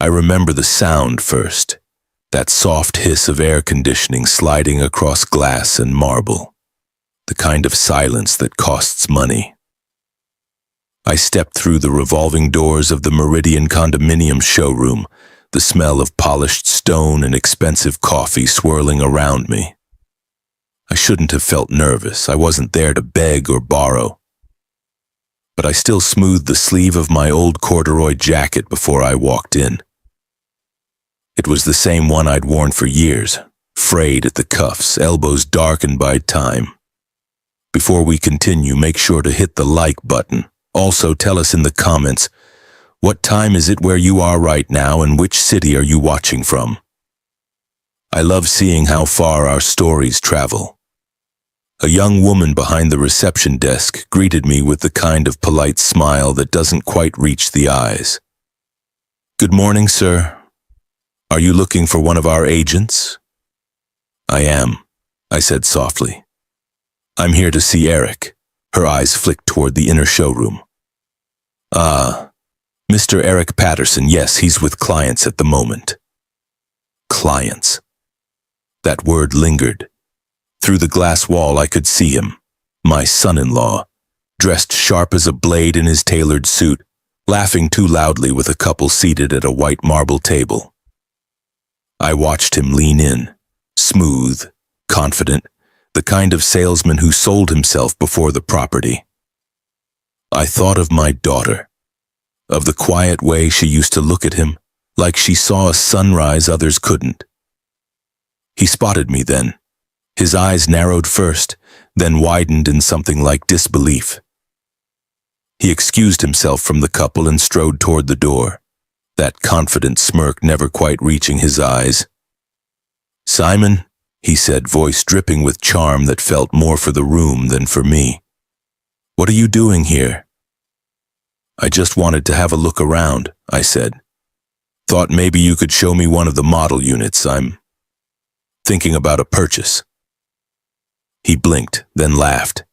I remember the sound first, that soft hiss of air conditioning sliding across glass and marble, the kind of silence that costs money. I stepped through the revolving doors of the Meridian condominium showroom, the smell of polished stone and expensive coffee swirling around me. I shouldn't have felt nervous. I wasn't there to beg or borrow. But I still smoothed the sleeve of my old corduroy jacket before I walked in. It was the same one I'd worn for years, frayed at the cuffs, elbows darkened by time. Before we continue, make sure to hit the like button. Also, tell us in the comments, what time is it where you are right now and which city are you watching from? I love seeing how far our stories travel. A young woman behind the reception desk greeted me with the kind of polite smile that doesn't quite reach the eyes. "Good morning, sir. Are you looking for one of our agents?" "I am," I said softly. "I'm here to see Eric." Her eyes flicked toward the inner showroom. "Ah, Mr. Eric Patterson, yes, he's with clients at the moment." Clients. That word lingered. Through the glass wall I could see him, my son-in-law, dressed sharp as a blade in his tailored suit, laughing too loudly with a couple seated at a white marble table. I watched him lean in, smooth, confident, the kind of salesman who sold himself before the property. I thought of my daughter, of the quiet way she used to look at him, like she saw a sunrise others couldn't. He spotted me then. His eyes narrowed first, then widened in something like disbelief. He excused himself from the couple and strode toward the door, that confident smirk never quite reaching his eyes. "Simon," he said, voice dripping with charm that felt more for the room than for me. "What are you doing here?" "I just wanted to have a look around," I said. "Thought maybe you could show me one of the model units. I'm thinking about a purchase." He blinked, then laughed.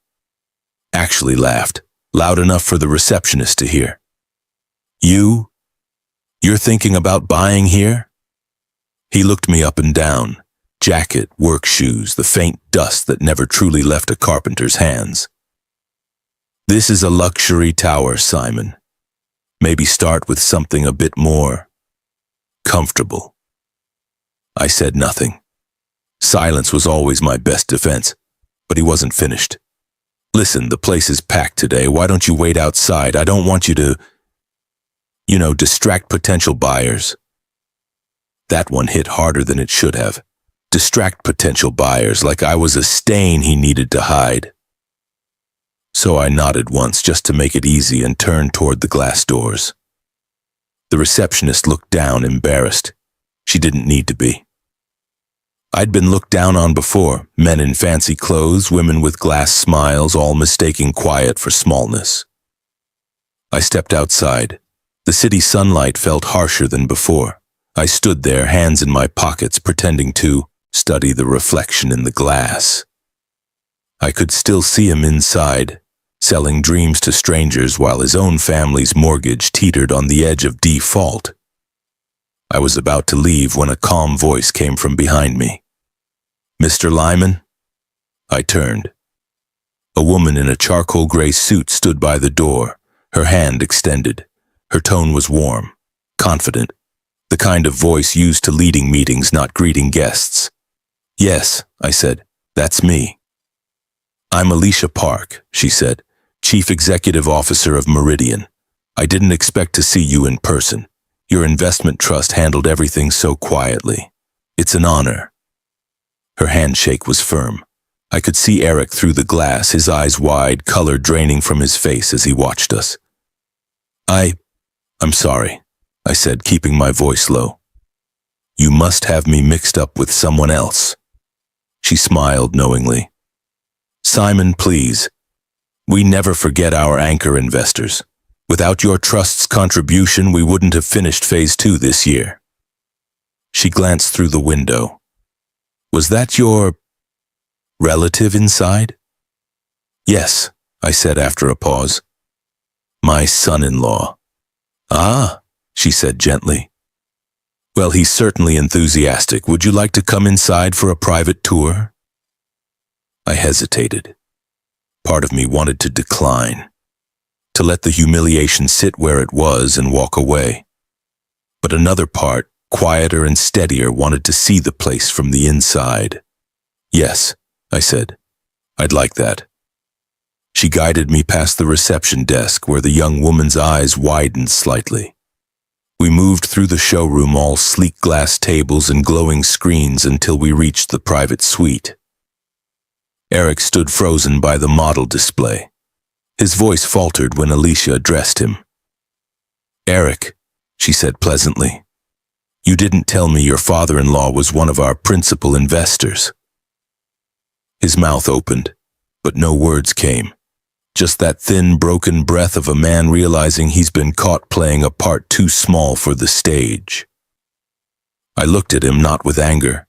Actually laughed, loud enough for the receptionist to hear. You're thinking about buying here?" He looked me up and down, jacket, work shoes, the faint dust that never truly left a carpenter's hands. "This is a luxury tower, Simon. Maybe start with something a bit more comfortable." I said nothing. Silence was always my best defense, but he wasn't finished. "Listen, the place is packed today. Why don't you wait outside? I don't want you to, distract potential buyers." That one hit harder than it should have. Distract potential buyers, like I was a stain he needed to hide. So I nodded once just to make it easy and turned toward the glass doors. The receptionist looked down, embarrassed. She didn't need to be. I'd been looked down on before, men in fancy clothes, women with glass smiles, all mistaking quiet for smallness. I stepped outside. The city sunlight felt harsher than before. I stood there, hands in my pockets, pretending to study the reflection in the glass. I could still see him inside, selling dreams to strangers while his own family's mortgage teetered on the edge of default. I was about to leave when a calm voice came from behind me. "Mr. Lyman?" I turned. A woman in a charcoal gray suit stood by the door, her hand extended. Her tone was warm, confident, the kind of voice used to leading meetings, not greeting guests. "Yes," I said, "that's me." "I'm Alicia Park," she said, "Chief Executive Officer of Meridian. I didn't expect to see you in person. Your investment trust handled everything so quietly. It's an honor." Her handshake was firm. I could see Eric through the glass, his eyes wide, color draining from his face as he watched us. I'm sorry," I said, keeping my voice low. "You must have me mixed up with someone else." She smiled knowingly. "Simon, please. We never forget our anchor investors. Without your trust's contribution, we wouldn't have finished phase 2 this year." She glanced through the window. "Was that your relative inside?" "Yes," I said after a pause. "My son-in-law." "Ah," she said gently. Well, he's certainly enthusiastic. Would you like to come inside for a private tour? I hesitated. Part of me wanted to decline, to let the humiliation sit where it was and walk away. But another part, quieter and steadier, wanted to see the place from the inside. Yes, I said. I'd like that. She guided me past the reception desk where the young woman's eyes widened slightly. We moved through the showroom, all sleek glass tables and glowing screens, until we reached the private suite. Eric stood frozen by the model display. His voice faltered when Alicia addressed him. "Eric," she said pleasantly, "you didn't tell me your father-in-law was one of our principal investors." His mouth opened, but no words came. Just that thin, broken breath of a man realizing he's been caught playing a part too small for the stage. I looked at him, not with anger,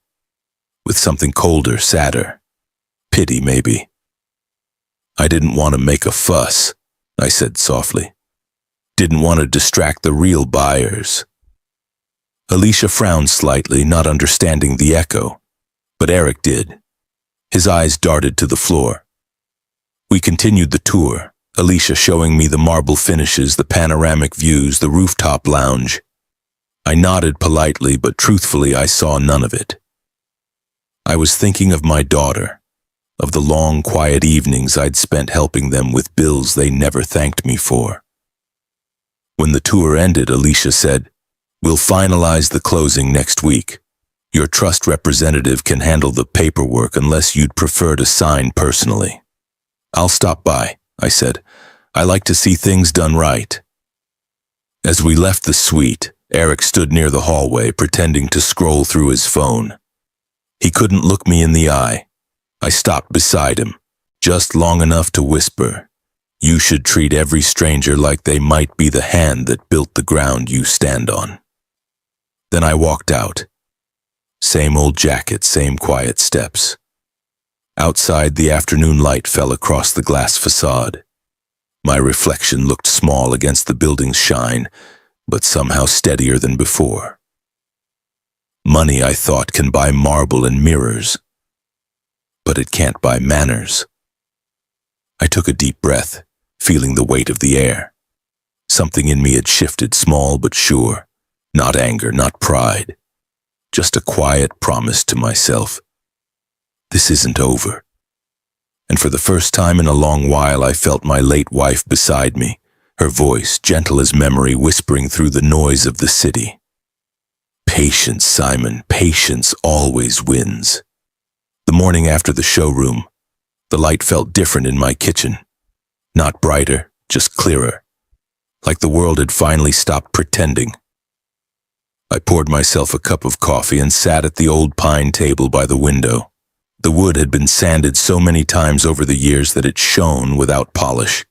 with something colder, sadder. Pity, maybe. "I didn't want to make a fuss," I said softly. "Didn't want to distract the real buyers." Alicia frowned slightly, not understanding the echo, but Eric did. His eyes darted to the floor. We continued the tour, Alicia showing me the marble finishes, the panoramic views, the rooftop lounge. I nodded politely, but truthfully I saw none of it. I was thinking of my daughter, of the long, quiet evenings I'd spent helping them with bills they never thanked me for. When the tour ended, Alicia said, "We'll finalize the closing next week. Your trust representative can handle the paperwork unless you'd prefer to sign personally." "I'll stop by," I said. "I like to see things done right." As we left the suite, Eric stood near the hallway, pretending to scroll through his phone. He couldn't look me in the eye. I stopped beside him, just long enough to whisper, "You should treat every stranger like they might be the hand that built the ground you stand on." Then I walked out. Same old jacket, same quiet steps. Outside, the afternoon light fell across the glass facade. My reflection looked small against the building's shine, but somehow steadier than before. Money, I thought, can buy marble and mirrors, but it can't buy manners. I took a deep breath, feeling the weight of the air. Something in me had shifted, small but sure. Not anger, not pride. Just a quiet promise to myself. This isn't over. And for the first time in a long while, I felt my late wife beside me, her voice, gentle as memory, whispering through the noise of the city. "Patience, Simon, patience always wins." The morning after the showroom, the light felt different in my kitchen. Not brighter, just clearer. Like the world had finally stopped pretending. I poured myself a cup of coffee and sat at the old pine table by the window. The wood had been sanded so many times over the years that it shone without polish.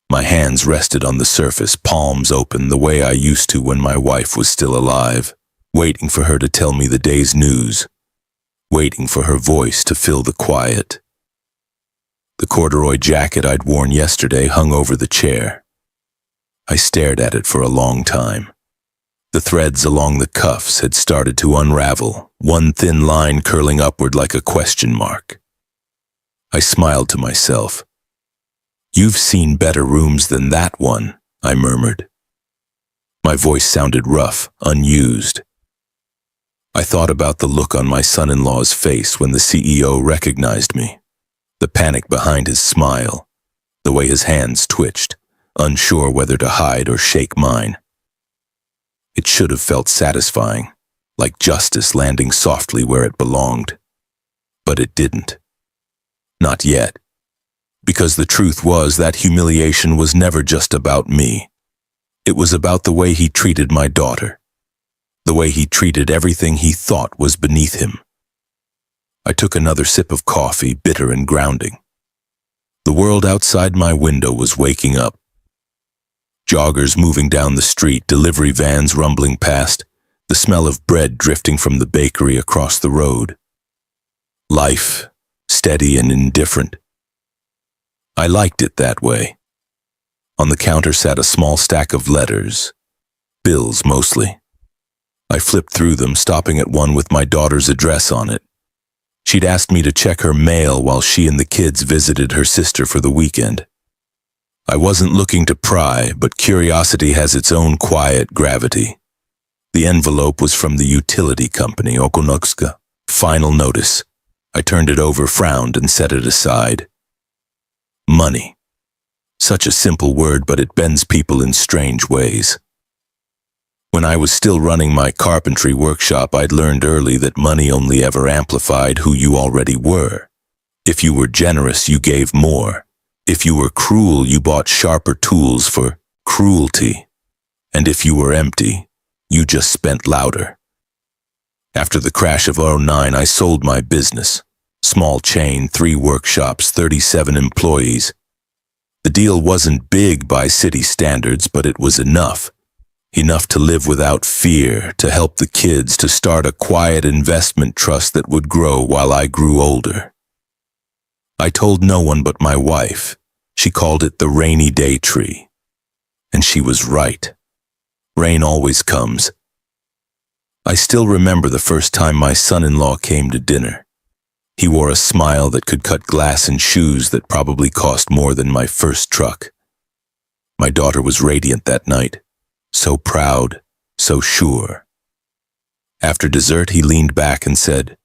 My hands rested on the surface, palms open, the way I used to when my wife was still alive, waiting for her to tell me the day's news, waiting for her voice to fill the quiet. The corduroy jacket I'd worn yesterday hung over the chair. I stared at it for a long time. The threads along the cuffs had started to unravel, one thin line curling upward like a question mark. I smiled to myself. "You've seen better rooms than that one," I murmured. My voice sounded rough, unused. I thought about the look on my son-in-law's face when the CEO recognized me, the panic behind his smile, the way his hands twitched, unsure whether to hide or shake mine. It should have felt satisfying, like justice landing softly where it belonged. But it didn't. Not yet. Because the truth was that humiliation was never just about me. It was about the way he treated my daughter, the way he treated everything he thought was beneath him. I took another sip of coffee, bitter and grounding. The world outside my window was waking up. Joggers moving down the street, delivery vans rumbling past, the smell of bread drifting from the bakery across the road. Life, steady and indifferent. I liked it that way. On the counter sat a small stack of letters, bills mostly. I flipped through them, stopping at one with my daughter's address on it. She'd asked me to check her mail while she and the kids visited her sister for the weekend. I wasn't looking to pry, but curiosity has its own quiet gravity. The envelope was from the utility company, Okonokska. Final notice. I turned it over, frowned, and set it aside. Money. Such a simple word, but it bends people in strange ways. When I was still running my carpentry workshop, I'd learned early that money only ever amplified who you already were. If you were generous, you gave more. If you were cruel, you bought sharper tools for cruelty. And if you were empty, you just spent louder. After the crash of '09, I sold my business. Small chain, 3 workshops, 37 employees. The deal wasn't big by city standards, but it was enough. Enough to live without fear, to help the kids, to start a quiet investment trust that would grow while I grew older. I told no one but my wife. She called it the rainy day tree. And she was right. Rain always comes. I still remember the first time my son-in-law came to dinner. He wore a smile that could cut glass and shoes that probably cost more than my first truck. My daughter was radiant that night. So proud, so sure. After dessert, he leaned back and said,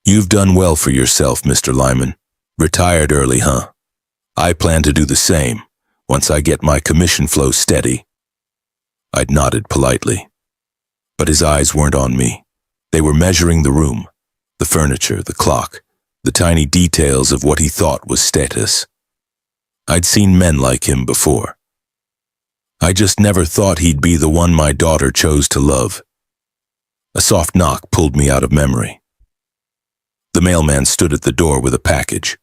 "You've done well for yourself, Mr. Lyman. Retired early, huh? I plan to do the same, once I get my commission flow steady." I'd nodded politely. But his eyes weren't on me. They were measuring the room, the furniture, the clock, the tiny details of what he thought was status. I'd seen men like him before. I just never thought he'd be the one my daughter chose to love. A soft knock pulled me out of memory. The mailman stood at the door with a package.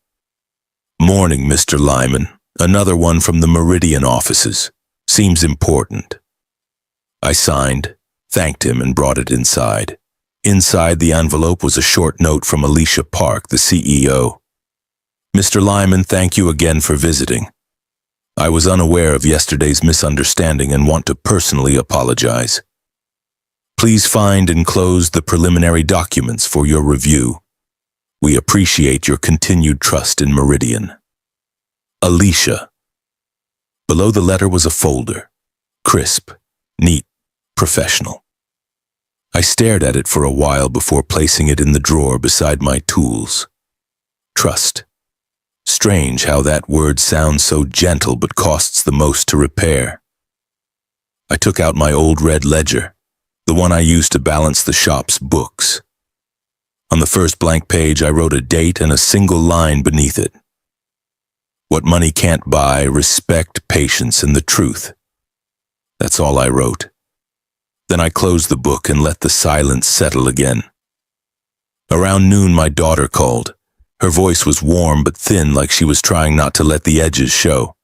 "Morning, Mr. Lyman. Another one from the Meridian offices. Seems important." I signed, thanked him, and brought it inside. Inside the envelope was a short note from Alicia Park, the CEO. "Mr. Lyman, thank you again for visiting. I was unaware of yesterday's misunderstanding and want to personally apologize. Please find enclosed the preliminary documents for your review. We appreciate your continued trust in Meridian. Alicia." Below the letter was a folder. Crisp, neat, professional. I stared at it for a while before placing it in the drawer beside my tools. Trust. Strange how that word sounds so gentle but costs the most to repair. I took out my old red ledger, the one I used to balance the shop's books. On the first blank page, I wrote a date and a single line beneath it. "What money can't buy, respect, patience, and the truth." That's all I wrote. Then I closed the book and let the silence settle again. Around noon, my daughter called. Her voice was warm but thin, like she was trying not to let the edges show.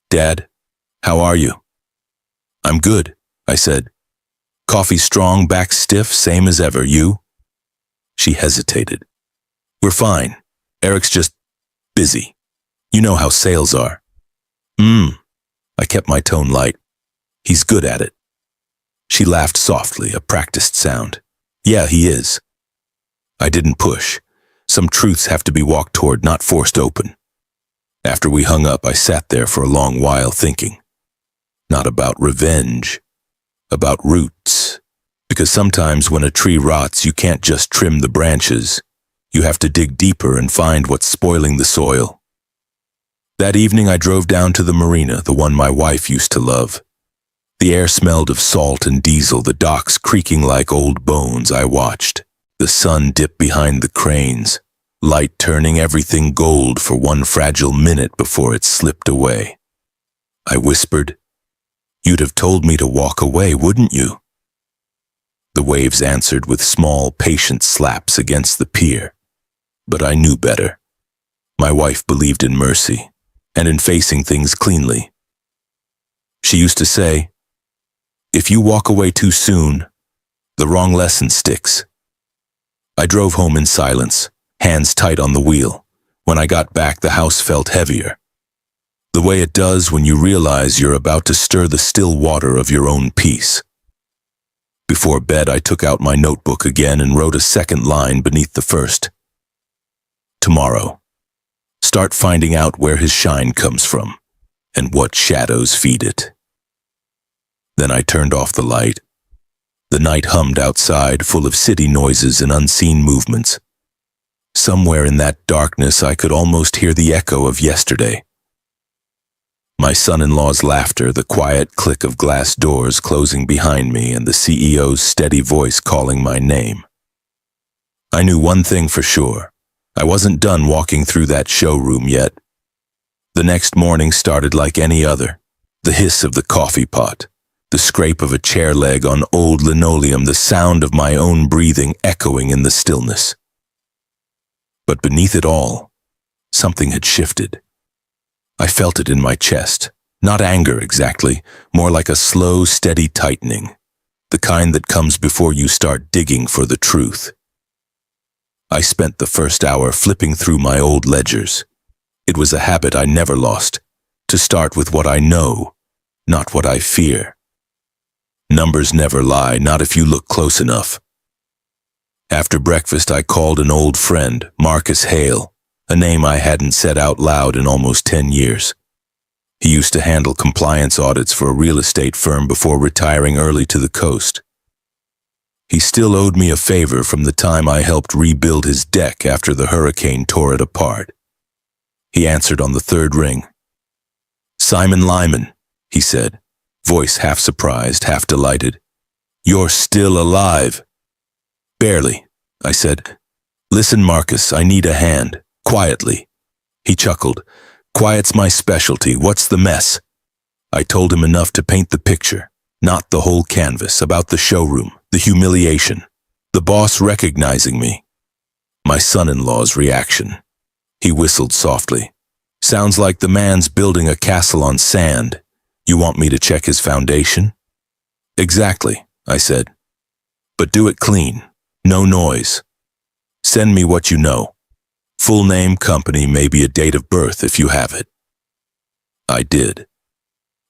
"Dad, how are you?" "I'm good," I said. "Coffee strong, back stiff, same as ever. You?" She hesitated. "We're fine. Eric's just busy. You know how sales are." I kept my tone light. "He's good at it." She laughed softly, a practiced sound. "Yeah, he is." I didn't push. Some truths have to be walked toward, not forced open. After we hung up, I sat there for a long while thinking. Not about revenge, about roots. Because sometimes when a tree rots, you can't just trim the branches. You have to dig deeper and find what's spoiling the soil. That evening, I drove down to the marina, the one my wife used to love. The air smelled of salt and diesel, the docks creaking like old bones. I watched. The sun dip behind the cranes, light turning everything gold for one fragile minute before it slipped away. I whispered, "You'd have told me to walk away, wouldn't you?" The waves answered with small, patient slaps against the pier. But I knew better. My wife believed in mercy, and in facing things cleanly. She used to say, "If you walk away too soon, the wrong lesson sticks." I drove home in silence, hands tight on the wheel. When I got back, the house felt heavier. The way it does when you realize you're about to stir the still water of your own peace. Before bed, I took out my notebook again and wrote a second line beneath the first. Tomorrow. Start finding out where his shine comes from and what shadows feed it. Then I turned off the light. The night hummed outside, full of city noises and unseen movements. Somewhere in that darkness, I could almost hear the echo of yesterday. My son-in-law's laughter, the quiet click of glass doors closing behind me, and the CEO's steady voice calling my name. I knew one thing for sure. I wasn't done walking through that showroom yet. The next morning started like any other. The hiss of the coffee pot, the scrape of a chair leg on old linoleum, the sound of my own breathing echoing in the stillness. But beneath it all, something had shifted. I felt it in my chest, not anger exactly, more like a slow, steady tightening, the kind that comes before you start digging for the truth. I spent the first hour flipping through my old ledgers. It was a habit I never lost, to start with what I know, not what I fear. Numbers never lie, not if you look close enough. After breakfast, I called an old friend, Marcus Hale, a name I hadn't said out loud in almost 10 years. He used to handle compliance audits for a real estate firm before retiring early to the coast. He still owed me a favor from the time I helped rebuild his deck after the hurricane tore it apart. He answered on the third ring. "Simon Lyman," he said, voice half surprised, half delighted. "You're still alive." "Barely," I said. "Listen, Marcus, I need a hand. Quietly." He chuckled. "Quiet's my specialty. What's the mess?" I told him enough to paint the picture, not the whole canvas, about the showroom, the humiliation, the boss recognizing me. My son-in-law's reaction. He whistled softly. "Sounds like the man's building a castle on sand. You want me to check his foundation?" "Exactly," I said. "But do it clean. No noise. Send me what you know. Full name, company, maybe a date of birth if you have it." I did.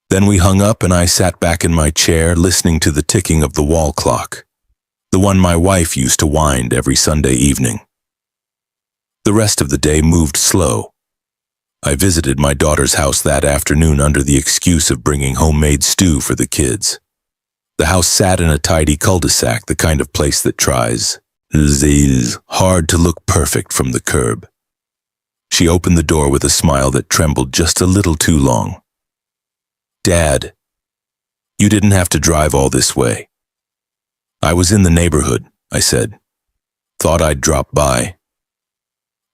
Then we hung up and I sat back in my chair listening to the ticking of the wall clock, the one my wife used to wind every Sunday evening. The rest of the day moved slow. I visited my daughter's house that afternoon under the excuse of bringing homemade stew for the kids. The house sat in a tidy cul-de-sac, the kind of place that tries hard to look perfect from the curb. She opened the door with a smile that trembled just a little too long. "Dad, you didn't have to drive all this way." "I was in the neighborhood," I said. "Thought I'd drop by."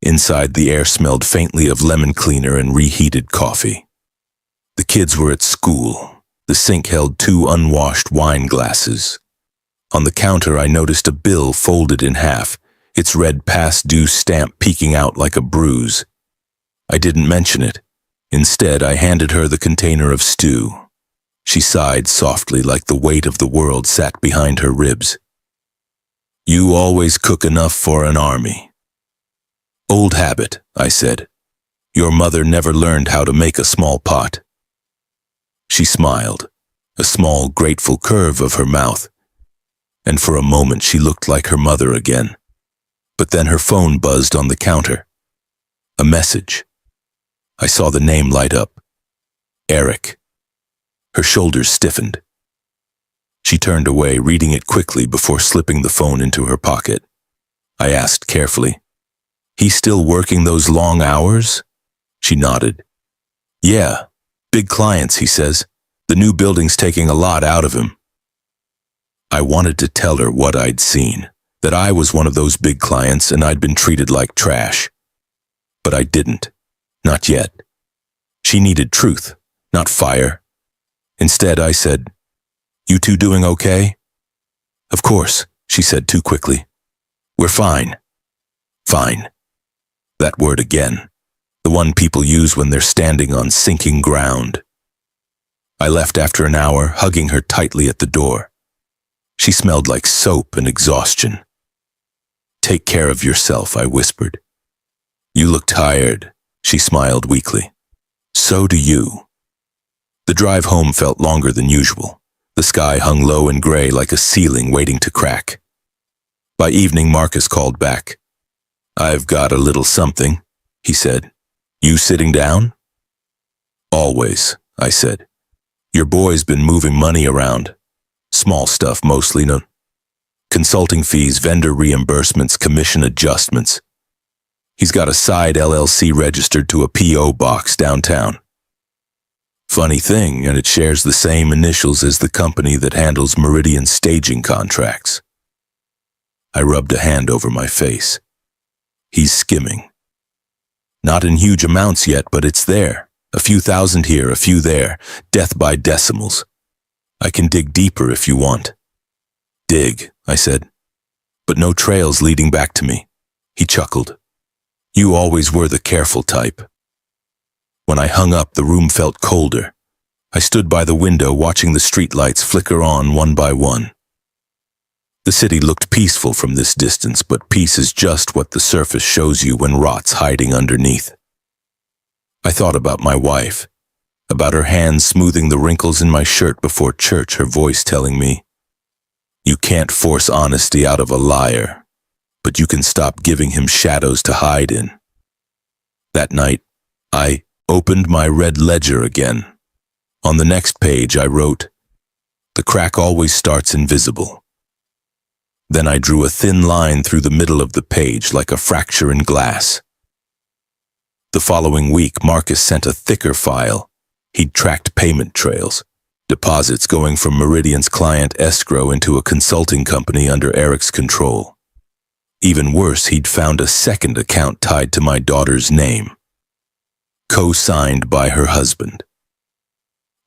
Inside, the air smelled faintly of lemon cleaner and reheated coffee. The kids were at school. The sink held 2 unwashed wine glasses. On the counter, I noticed a bill folded in half, its red past due stamp peeking out like a bruise. I didn't mention it. Instead, I handed her the container of stew. She sighed softly, like the weight of the world sat behind her ribs. "You always cook enough for an army." "Old habit," I said. "Your mother never learned how to make a small pot." She smiled, a small, grateful curve of her mouth. And for a moment she looked like her mother again. But then her phone buzzed on the counter. A message. I saw the name light up. Eric. Her shoulders stiffened. She turned away, reading it quickly before slipping the phone into her pocket. I asked carefully, "He's still working those long hours?" She nodded. "Yeah, big clients, he says. The new building's taking a lot out of him." I wanted to tell her what I'd seen, that I was one of those big clients and I'd been treated like trash. But I didn't. Not yet. She needed truth, not fire. Instead, I said, "You two doing okay?" "Of course," she said too quickly. "We're fine." Fine. That word again, the one people use when they're standing on sinking ground. I left after an hour, hugging her tightly at the door. She smelled like soap and exhaustion. "Take care of yourself," I whispered. "You look tired," she smiled weakly. "So do you." The drive home felt longer than usual. The sky hung low and gray like a ceiling waiting to crack. By evening, Marcus called back. "I've got a little something," he said. "You sitting down?" "Always," I said. "Your boy's been moving money around. Small stuff mostly, no consulting fees, vendor reimbursements, commission adjustments. He's got a side LLC registered to a P.O. box downtown. Funny thing, and it shares the same initials as the company that handles Meridian's staging contracts." I rubbed a hand over my face. "He's skimming. Not in huge amounts yet, but it's there. A few thousand here, a few there, death by decimals. I can dig deeper if you want." "Dig," I said, "but no trails leading back to me." He chuckled. "You always were the careful type." When I hung up, the room felt colder. I stood by the window watching the streetlights flicker on one by one. The city looked peaceful from this distance, but peace is just what the surface shows you when rot's hiding underneath. I thought about my wife, about her hands smoothing the wrinkles in my shirt before church, her voice telling me, "You can't force honesty out of a liar, but you can stop giving him shadows to hide in." That night, I opened my red ledger again. On the next page, I wrote, "The crack always starts invisible." Then I drew a thin line through the middle of the page like a fracture in glass. The following week, Marcus sent a thicker file. He'd tracked payment trails, deposits going from Meridian's client escrow into a consulting company under Eric's control. Even worse, he'd found a second account tied to my daughter's name, co-signed by her husband.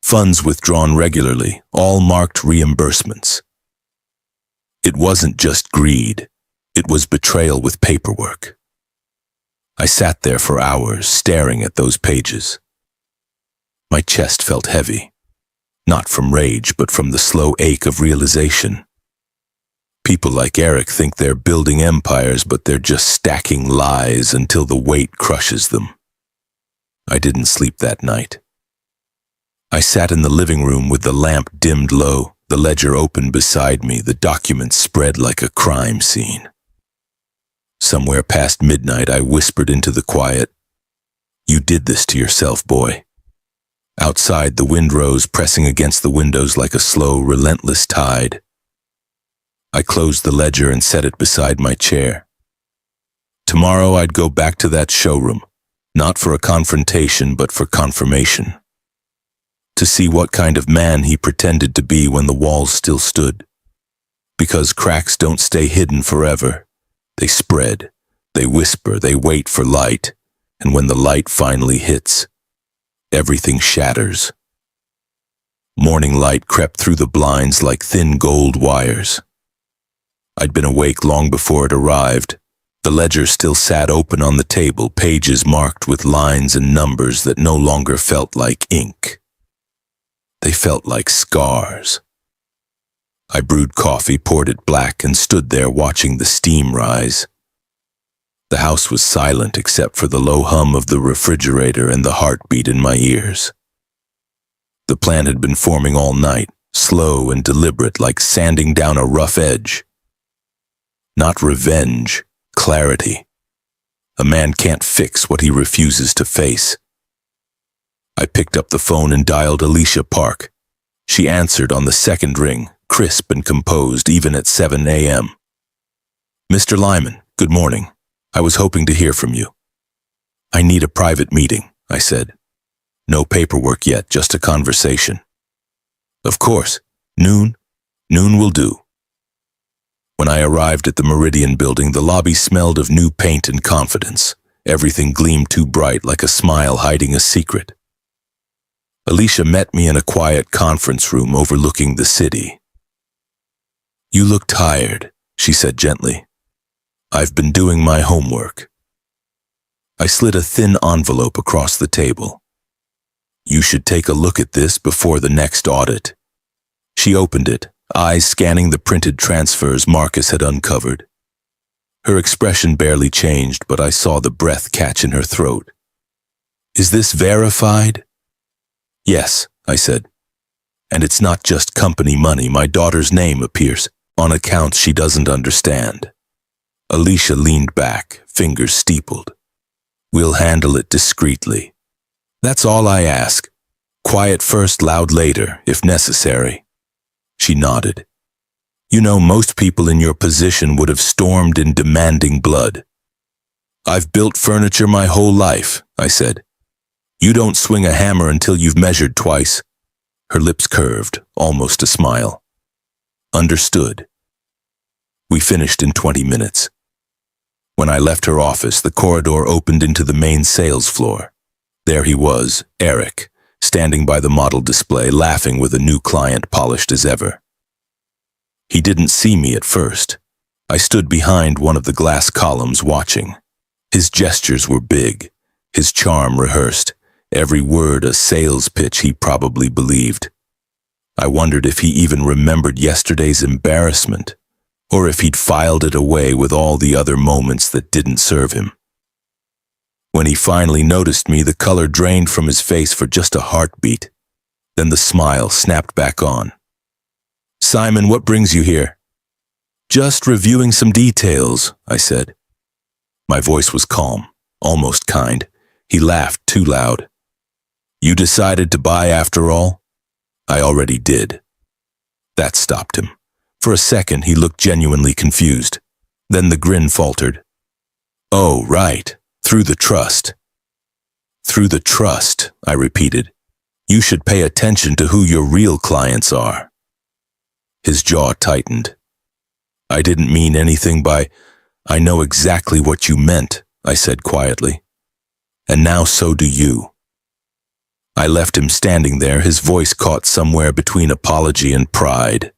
Funds withdrawn regularly, all marked reimbursements. It wasn't just greed, it was betrayal with paperwork. I sat there for hours, staring at those pages. My chest felt heavy, not from rage, but from the slow ache of realization. People like Eric think they're building empires, but they're just stacking lies until the weight crushes them. I didn't sleep that night. I sat in the living room with the lamp dimmed low, the ledger open beside me, the documents spread like a crime scene. Somewhere past midnight, I whispered into the quiet, "You did this to yourself, boy." Outside, the wind rose, pressing against the windows like a slow, relentless tide. I closed the ledger and set it beside my chair. Tomorrow, I'd go back to that showroom, not for a confrontation, but for confirmation. To see what kind of man he pretended to be when the walls still stood. Because cracks don't stay hidden forever. They spread, they whisper, they wait for light, and when the light finally hits, everything shatters. Morning light crept through the blinds like thin gold wires. I'd been awake long before it arrived. The ledger still sat open on the table, pages marked with lines and numbers that no longer felt like ink. They felt like scars. I brewed coffee, poured it black, and stood there watching the steam rise. The house was silent except for the low hum of the refrigerator and the heartbeat in my ears. The plan had been forming all night, slow and deliberate, like sanding down a rough edge. Not revenge, clarity. A man can't fix what he refuses to face. I picked up the phone and dialed Alicia Park. She answered on the second ring, crisp and composed even at 7 a.m. "Mr. Lyman, good morning. I was hoping to hear from you." "I need a private meeting," I said. "No paperwork yet, just a conversation." "Of course. Noon? Noon will do." When I arrived at the Meridian building, the lobby smelled of new paint and confidence. Everything gleamed too bright, like a smile hiding a secret. Alicia met me in a quiet conference room overlooking the city. "You look tired," she said gently. "I've been doing my homework." I slid a thin envelope across the table. "You should take a look at this before the next audit." She opened it, eyes scanning the printed transfers Marcus had uncovered. Her expression barely changed, but I saw the breath catch in her throat. "Is this verified?" "Yes," I said. And it's not just company money. My daughter's name appears on accounts she doesn't understand. Alicia leaned back, fingers steepled. We'll handle it discreetly. That's all I ask. Quiet first, loud later, if necessary. She nodded. You know, most people in your position would have stormed in demanding blood. I've built furniture my whole life, I said. You don't swing a hammer until you've measured twice. Her lips curved, almost a smile. Understood. We finished in 20 minutes. When I left her office, the corridor opened into the main sales floor. There he was, Eric, standing by the model display, laughing with a new client polished as ever. He didn't see me at first. I stood behind one of the glass columns watching. His gestures were big, his charm rehearsed, every word a sales pitch he probably believed. I wondered if he even remembered yesterday's embarrassment, or if he'd filed it away with all the other moments that didn't serve him. When he finally noticed me, the color drained from his face for just a heartbeat. Then the smile snapped back on. Simon, what brings you here? Just reviewing some details, I said. My voice was calm, almost kind. He laughed too loud. You decided to buy after all? I already did. That stopped him. For a second, he looked genuinely confused. Then the grin faltered. Oh, right. Through the trust. Through the trust, I repeated. You should pay attention to who your real clients are. His jaw tightened. I didn't mean anything by, I know exactly what you meant, I said quietly. And now so do you. I left him standing there, his voice caught somewhere between apology and pride.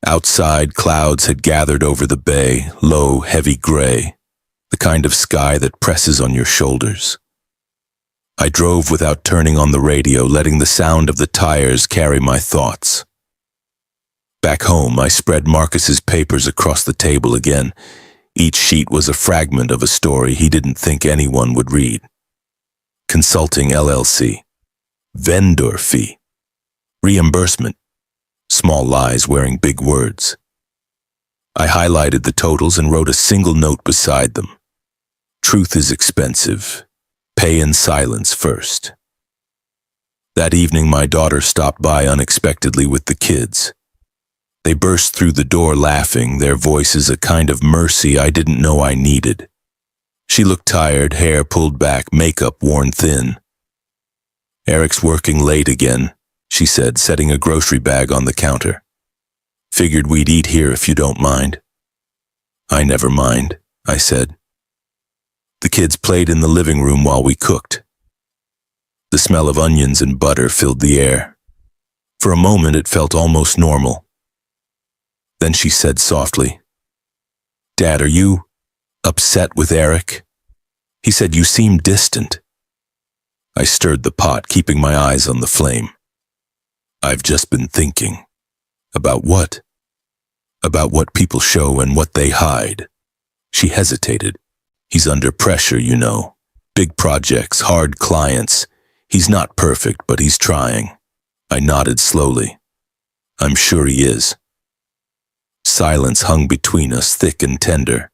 Outside, clouds had gathered over the bay, low, heavy gray, the kind of sky that presses on your shoulders. I drove without turning on the radio, letting the sound of the tires carry my thoughts. Back home, I spread Marcus's papers across the table again. Each sheet was a fragment of a story he didn't think anyone would read. Consulting LLC. Vendor fee. Reimbursement. Small lies wearing big words. I highlighted the totals and wrote a single note beside them. Truth is expensive. Pay in silence first. That evening, my daughter stopped by unexpectedly with the kids. They burst through the door laughing, their voices a kind of mercy I didn't know I needed. She looked tired, hair pulled back, makeup worn thin. Eric's working late again, she said, setting a grocery bag on the counter. Figured we'd eat here if you don't mind. I never mind, I said. The kids played in the living room while we cooked. The smell of onions and butter filled the air. For a moment it felt almost normal. Then she said softly, Dad, are you upset with Eric? He said you seem distant. I stirred the pot, keeping my eyes on the flame. I've just been thinking. About what? About what people show and what they hide. She hesitated. He's under pressure, you know. Big projects, hard clients. He's not perfect, but he's trying. I nodded slowly. I'm sure he is. Silence hung between us, thick and tender.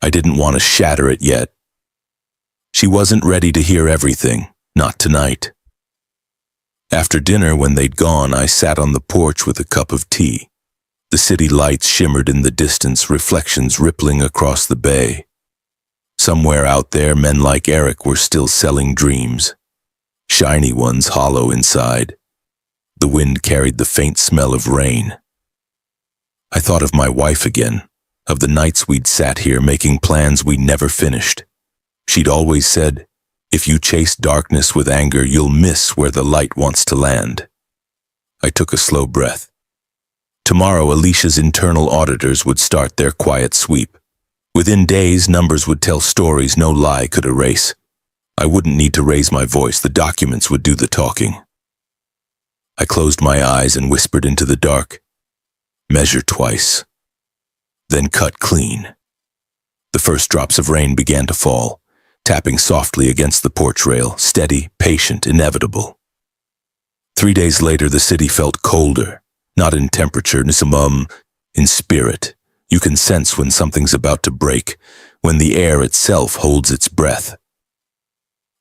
I didn't want to shatter it yet. She wasn't ready to hear everything, not tonight. After dinner, when they'd gone, I sat on the porch with a cup of tea. The city lights shimmered in the distance, reflections rippling across the bay. Somewhere out there, men like Eric were still selling dreams. Shiny ones, hollow inside. The wind carried the faint smell of rain. I thought of my wife again, of the nights we'd sat here making plans we never finished. She'd always said, if you chase darkness with anger, you'll miss where the light wants to land. I took a slow breath. Tomorrow, Alicia's internal auditors would start their quiet sweep. Within days, numbers would tell stories no lie could erase. I wouldn't need to raise my voice, the documents would do the talking. I closed my eyes and whispered into the dark. Measure twice. Then cut clean. The first drops of rain began to fall, tapping softly against the porch rail, steady, patient, inevitable. 3 days later, the city felt colder, not in temperature, in spirit. You can sense when something's about to break, when the air itself holds its breath.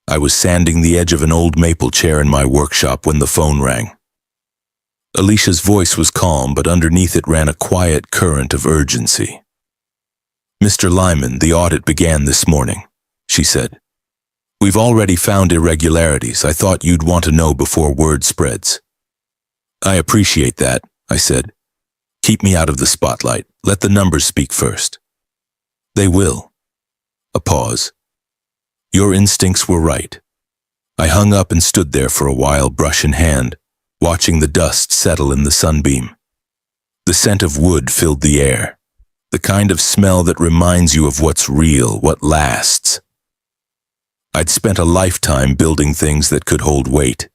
I was sanding the edge of an old maple chair in my workshop when the phone rang. Alicia's voice was calm, but underneath it ran a quiet current of urgency. "Mr. Lyman, the audit began this morning," she said. "We've already found irregularities. I thought you'd want to know before word spreads." "I appreciate that," I said. "Keep me out of the spotlight. Let the numbers speak first." "They will." A pause. "Your instincts were right." I hung up and stood there for a while, brush in hand, watching the dust settle in the sunbeam. The scent of wood filled the air, the kind of smell that reminds you of what's real, what lasts. I'd spent a lifetime building things that could hold weight,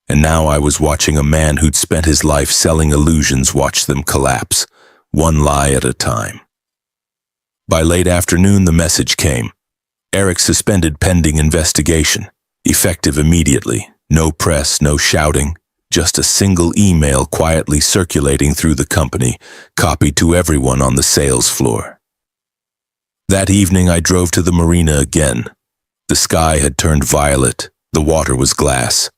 and now I was watching a man who'd spent his life selling illusions watch them collapse, one lie at a time. By late afternoon, the message came. Eric suspended pending investigation, effective immediately. No press, no shouting, just a single email quietly circulating through the company, copied to everyone on the sales floor. That evening, I drove to the marina again. The sky had turned violet, the water was glass.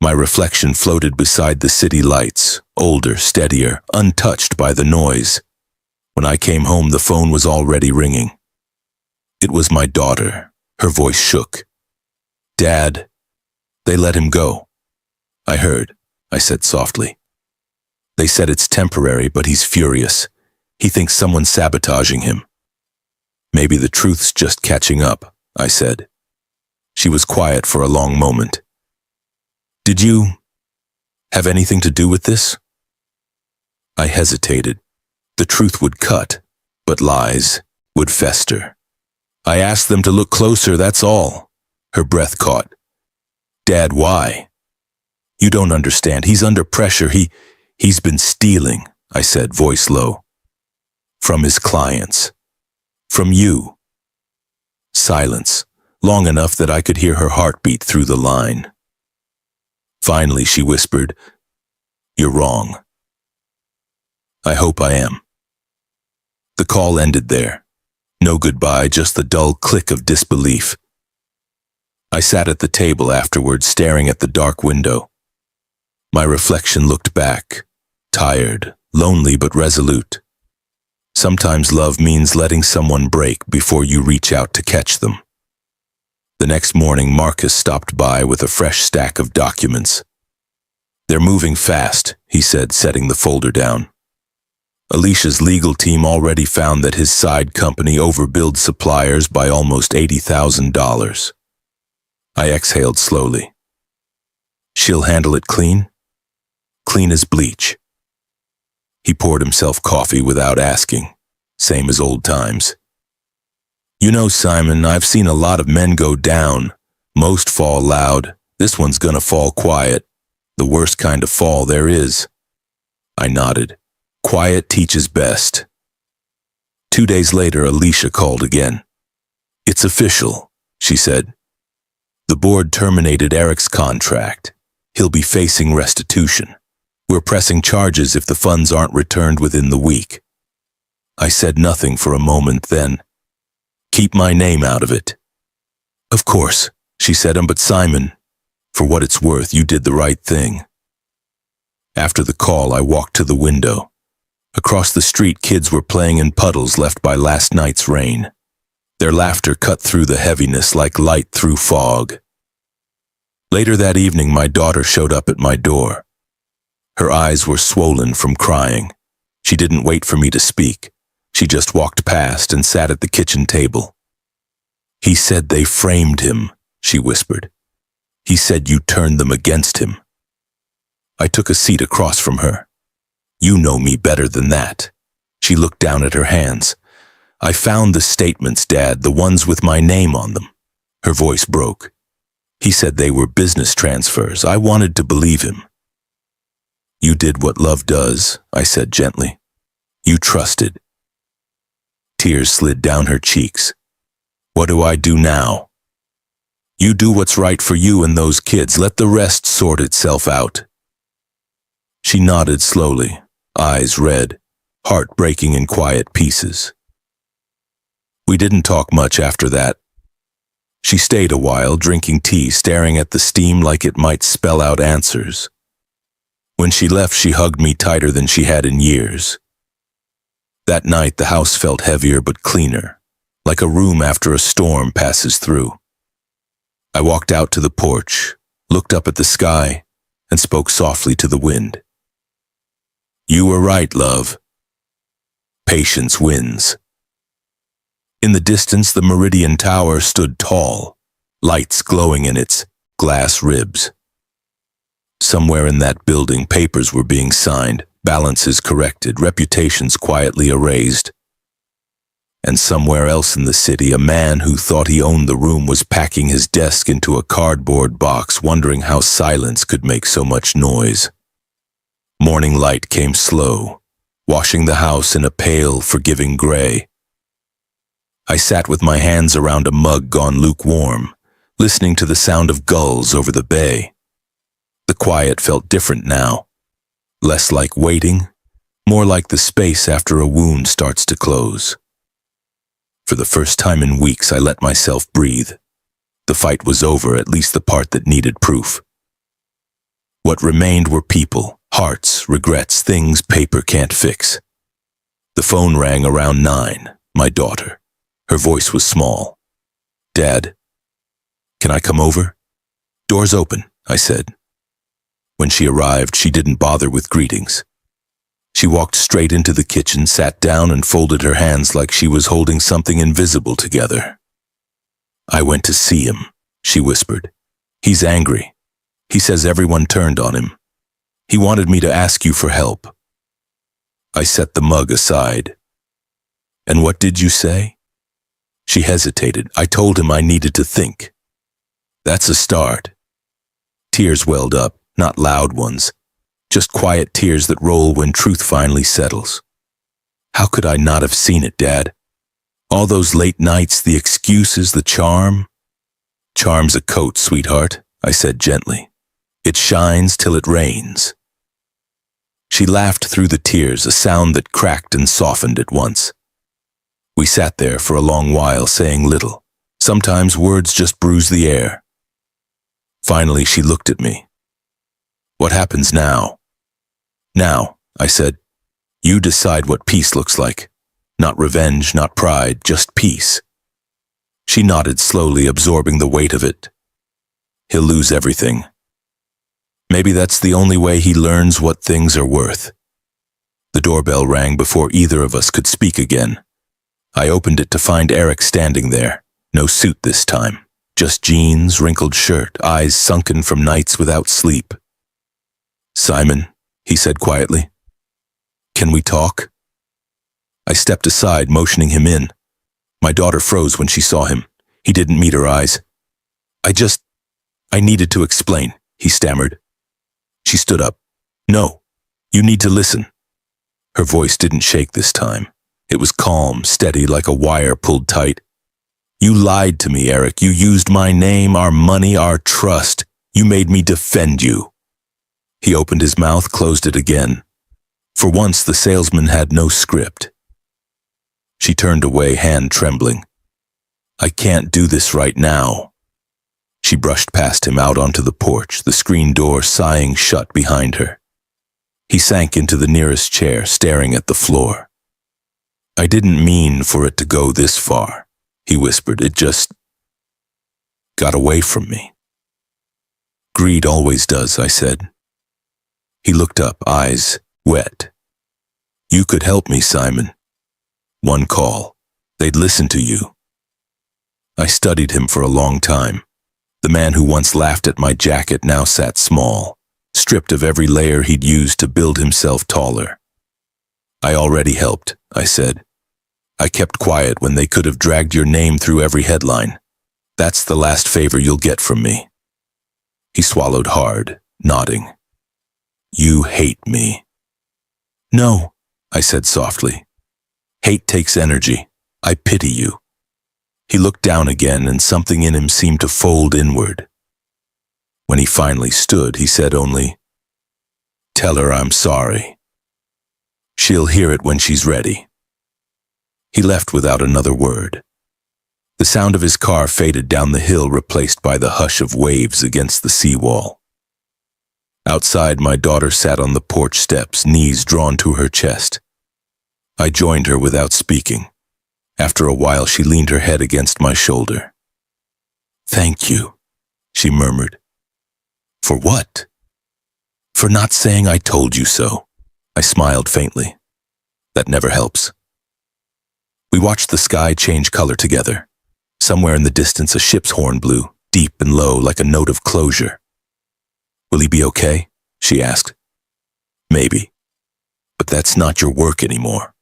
My reflection floated beside the city lights, older, steadier, untouched by the noise. When I came home, the phone was already ringing. It was my daughter. Her voice shook. "Dad, they let him go." "I heard," I said softly. "They said it's temporary, but he's furious. He thinks someone's sabotaging him." "Maybe the truth's just catching up," I said. She was quiet for a long moment. "Did you have anything to do with this?" I hesitated. The truth would cut, but lies would fester. "I asked them to look closer, that's all." Her breath caught. "Dad, why?" "You don't understand. He's under pressure. He's been stealing," I said, voice low. "From his clients. From you." Silence, long enough that I could hear her heartbeat through the line. Finally, she whispered, "You're wrong." "I hope I am." The call ended there. No goodbye, just the dull click of disbelief. I sat at the table afterward, staring at the dark window. My reflection looked back, tired, lonely but resolute. Sometimes love means letting someone break before you reach out to catch them. The next morning, Marcus stopped by with a fresh stack of documents. "They're moving fast," he said, setting the folder down. Alicia's legal team already found that his side company overbilled suppliers by almost $80,000. I exhaled slowly. "She'll handle it clean?" "Clean as bleach." He poured himself coffee without asking, same as old times. "You know, Simon, I've seen a lot of men go down. Most fall loud. This one's gonna fall quiet. The worst kind of fall there is." I nodded. Quiet teaches best. 2 days later, Alicia called again. "It's official," she said. "The board terminated Eric's contract. He'll be facing restitution. We're pressing charges if the funds aren't returned within the week." I said nothing for a moment, then, "Keep my name out of it." "Of course," she said, "but Simon, for what it's worth, you did the right thing." After the call, I walked to the window. Across the street, kids were playing in puddles left by last night's rain. Their laughter cut through the heaviness like light through fog. Later that evening, my daughter showed up at my door. Her eyes were swollen from crying. She didn't wait for me to speak. She just walked past and sat at the kitchen table. "He said they framed him," she whispered. "He said you turned them against him." I took a seat across from her. "You know me better than that." She looked down at her hands. "I found the statements, Dad, the ones with my name on them." Her voice broke. "He said they were business transfers. I wanted to believe him." "You did what love does," I said gently. "You trusted." Tears slid down her cheeks. "What do I do now?" You do what's right for you and those kids. Let the rest sort itself out." She nodded slowly, eyes red, heart breaking in quiet pieces. We didn't talk much after that. She stayed a while, drinking tea, staring at the steam like it might spell out answers. When she left, she hugged me tighter than she had in years. That night, the house felt heavier but cleaner, like a room after a storm passes through. I walked out to the porch, looked up at the sky, and spoke softly to the wind. "You were right, love. Patience wins." In the distance, the Meridian Tower stood tall, lights glowing in its glass ribs. Somewhere in that building, papers were being signed, balances corrected, reputations quietly erased. And somewhere else in the city, a man who thought he owned the room was packing his desk into a cardboard box, wondering how silence could make so much noise. Morning light came slow, washing the house in a pale, forgiving gray. I sat with my hands around a mug gone lukewarm, listening to the sound of gulls over the bay. The quiet felt different now, less like waiting, more like the space after a wound starts to close. For the first time in weeks, I let myself breathe. The fight was over, at least the part that needed proof. What remained were people, hearts, regrets, things paper can't fix. The phone rang around 9, my daughter. Her voice was small. "Dad, can I come over?" "Door's open," I said. When she arrived, she didn't bother with greetings. She walked straight into the kitchen, sat down, and folded her hands like she was holding something invisible together. "I went to see him," she whispered. "He's angry. He says everyone turned on him. He wanted me to ask you for help." I set the mug aside. "And what did you say?" She hesitated. "I told him I needed to think." "That's a start." Tears welled up, not loud ones, just quiet tears that roll when truth finally settles. How could I not have seen it, Dad? All those late nights, the excuses, the charm. "Charm's a coat, sweetheart," I said gently. "It shines till it rains." She laughed through the tears, a sound that cracked and softened at once. We sat there for a long while, saying little. Sometimes words just bruise the air. Finally, she looked at me. "What happens now?" "Now," I said, "you decide what peace looks like. Not revenge, not pride, just peace." She nodded slowly, absorbing the weight of it. "He'll lose everything. Maybe that's the only way he learns what things are worth." The doorbell rang before either of us could speak again. I opened it to find Eric standing there. No suit this time. Just jeans, wrinkled shirt, eyes sunken from nights without sleep. "Simon," he said quietly, "can we talk?" I stepped aside, motioning him in. My daughter froze when she saw him. He didn't meet her eyes. I needed to explain," he stammered. She stood up. "No, you need to listen." Her voice didn't shake this time. It was calm, steady, like a wire pulled tight. "You lied to me, Eric. You used my name, our money, our trust. You made me defend you." He opened his mouth, closed it again. For once, the salesman had no script. She turned away, hand trembling. "I can't do this right now." She brushed past him out onto the porch, the screen door sighing shut behind her. He sank into the nearest chair, staring at the floor. "I didn't mean for it to go this far," he whispered. "It just got away from me." "Greed always does," I said. He looked up, eyes wet. "You could help me, Simon. One call. They'd listen to you." I studied him for a long time. The man who once laughed at my jacket now sat small, stripped of every layer he'd used to build himself taller. "I already helped," I said. "I kept quiet when they could have dragged your name through every headline. That's the last favor you'll get from me." He swallowed hard, nodding. "You hate me." "No," I said softly. "Hate takes energy. I pity you." He looked down again, and something in him seemed to fold inward. When he finally stood, he said only, "Tell her I'm sorry. She'll hear it when she's ready." He left without another word. The sound of his car faded down the hill, replaced by the hush of waves against the seawall. Outside, my daughter sat on the porch steps, knees drawn to her chest. I joined her without speaking. After a while, she leaned her head against my shoulder. "Thank you," she murmured. "For what?" "For not saying I told you so." I smiled faintly. "That never helps." We watched the sky change color together. Somewhere in the distance, a ship's horn blew, deep and low, like a note of closure. "Will he be okay?" she asked. "Maybe. But that's not your work anymore."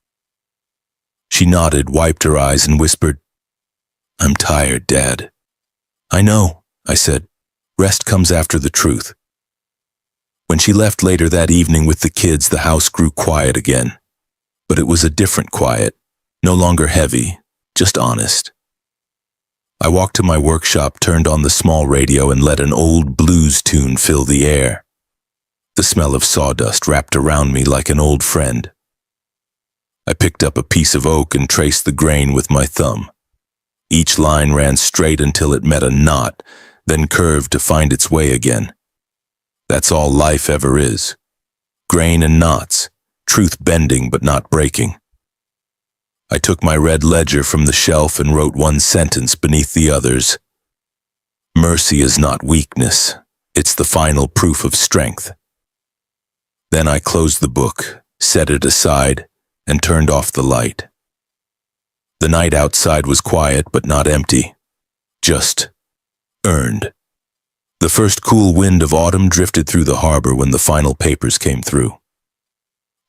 She nodded, wiped her eyes, and whispered, "I'm tired, Dad." "I know," I said. "Rest comes after the truth." When she left later that evening with the kids, the house grew quiet again. But it was a different quiet, no longer heavy, just honest. I walked to my workshop, turned on the small radio, and let an old blues tune fill the air. The smell of sawdust wrapped around me like an old friend. I picked up a piece of oak and traced the grain with my thumb. Each line ran straight until it met a knot, then curved to find its way again. That's all life ever is. Grain and knots, truth bending but not breaking. I took my red ledger from the shelf and wrote one sentence beneath the others. "Mercy is not weakness. It's the final proof of strength." Then I closed the book, set it aside, and turned off the light. The night outside was quiet but not empty, just earned. The first cool wind of autumn drifted through the harbor when the final papers came through.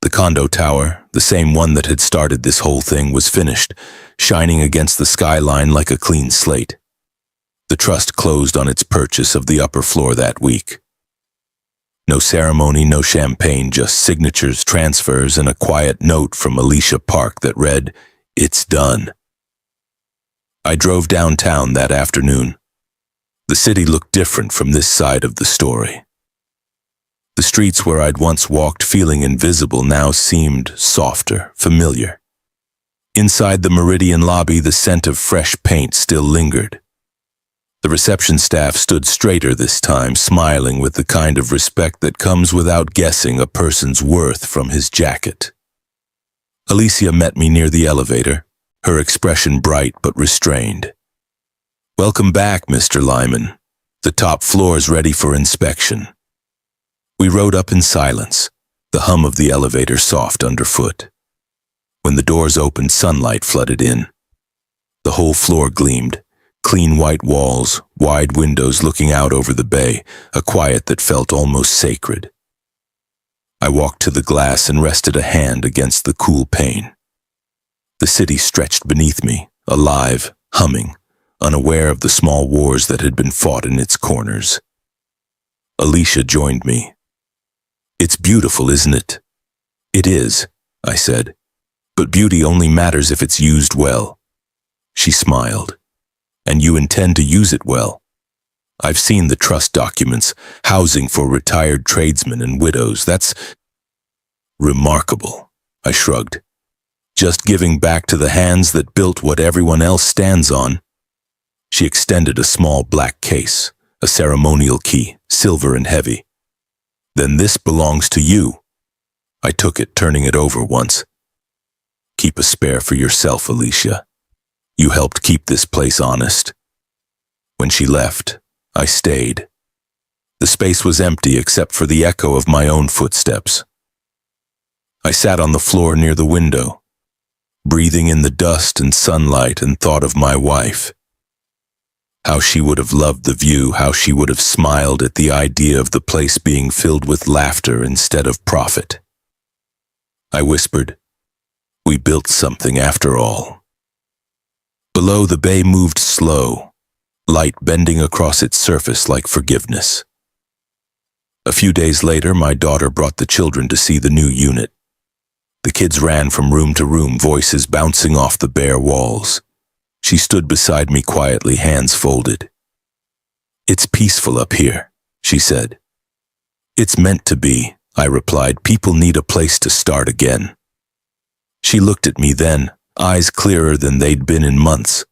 The condo tower, the same one that had started this whole thing, was finished, shining against the skyline like a clean slate. The trust closed on its purchase of the upper floor that week. No ceremony, no champagne, just signatures, transfers, and a quiet note from Alicia Park that read, "It's done." I drove downtown that afternoon. The city looked different from this side of the story. The streets where I'd once walked feeling invisible now seemed softer, familiar. Inside the Meridian lobby, the scent of fresh paint still lingered. The reception staff stood straighter this time, smiling with the kind of respect that comes without guessing a person's worth from his jacket. Alicia met me near the elevator, her expression bright but restrained. "Welcome back, Mr. Lyman. The top floor's ready for inspection." We rode up in silence, the hum of the elevator soft underfoot. When the doors opened, sunlight flooded in. The whole floor gleamed, clean white walls, wide windows looking out over the bay, a quiet that felt almost sacred. I walked to the glass and rested a hand against the cool pane. The city stretched beneath me, alive, humming, unaware of the small wars that had been fought in its corners. Alicia joined me. "It's beautiful, isn't it?" "It is," I said, "but beauty only matters if it's used well." She smiled. "And you intend to use it well. I've seen the trust documents, housing for retired tradesmen and widows. That's remarkable," I shrugged. "Just giving back to the hands that built what everyone else stands on." She extended a small black case, a ceremonial key, silver and heavy. "Then this belongs to you." I took it, turning it over once. "Keep a spare for yourself, Alicia. You helped keep this place honest." When she left, I stayed. The space was empty except for the echo of my own footsteps. I sat on the floor near the window, breathing in the dust and sunlight, and thought of my wife. How she would have loved the view, how she would have smiled at the idea of the place being filled with laughter instead of profit. I whispered, "We built something after all." Below, the bay moved slow, light bending across its surface like forgiveness. A few days later, my daughter brought the children to see the new unit. The kids ran from room to room, voices bouncing off the bare walls. She stood beside me quietly, hands folded. "It's peaceful up here," she said. "It's meant to be," I replied. "People need a place to start again." She looked at me then, eyes clearer than they'd been in months.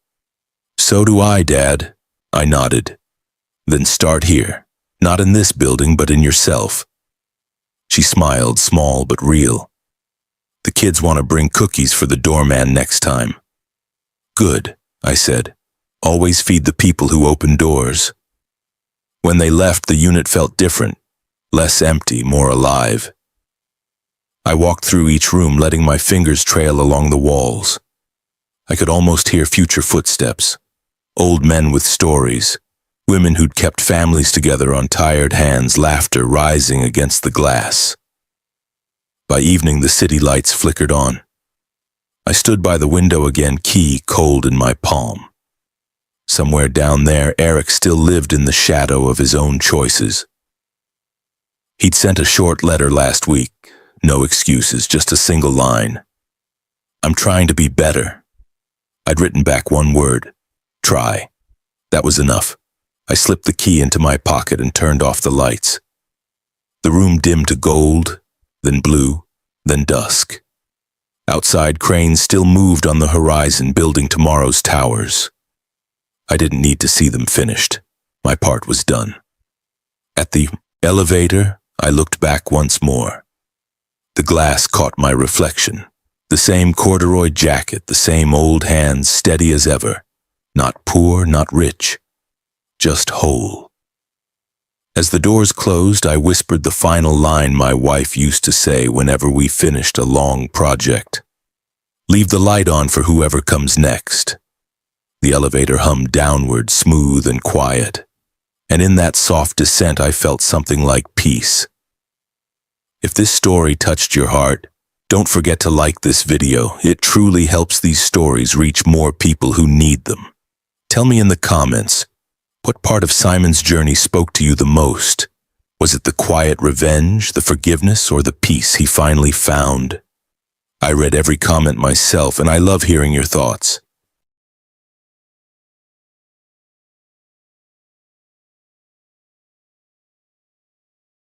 "So do I, Dad," I nodded. "Then start here, not in this building, but in yourself." She smiled, small but real. "The kids want to bring cookies for the doorman next time." "Good," I said. "Always feed the people who open doors." When they left, the unit felt different, less empty, more alive. I walked through each room, letting my fingers trail along the walls. I could almost hear future footsteps, old men with stories, women who'd kept families together on tired hands, laughter rising against the glass. By evening, the city lights flickered on. I stood by the window again, key cold in my palm. Somewhere down there, Eric still lived in the shadow of his own choices. He'd sent a short letter last week. No excuses, just a single line. "I'm trying to be better." I'd written back one word: try. That was enough. I slipped the key into my pocket and turned off the lights. The room dimmed to gold, then blue, then dusk. Outside, cranes still moved on the horizon, building tomorrow's towers. I didn't need to see them finished. My part was done. At the elevator, I looked back once more. The glass caught my reflection. The same corduroy jacket, the same old hands, steady as ever. Not poor, not rich, just whole. As the doors closed, I whispered the final line my wife used to say whenever we finished a long project. "Leave the light on for whoever comes next." The elevator hummed downward, smooth and quiet. And in that soft descent, I felt something like peace. If this story touched your heart, don't forget to like this video. It truly helps these stories reach more people who need them. Tell me in the comments, what part of Simon's journey spoke to you the most? Was it the quiet revenge, the forgiveness, or the peace he finally found? I read every comment myself, and I love hearing your thoughts.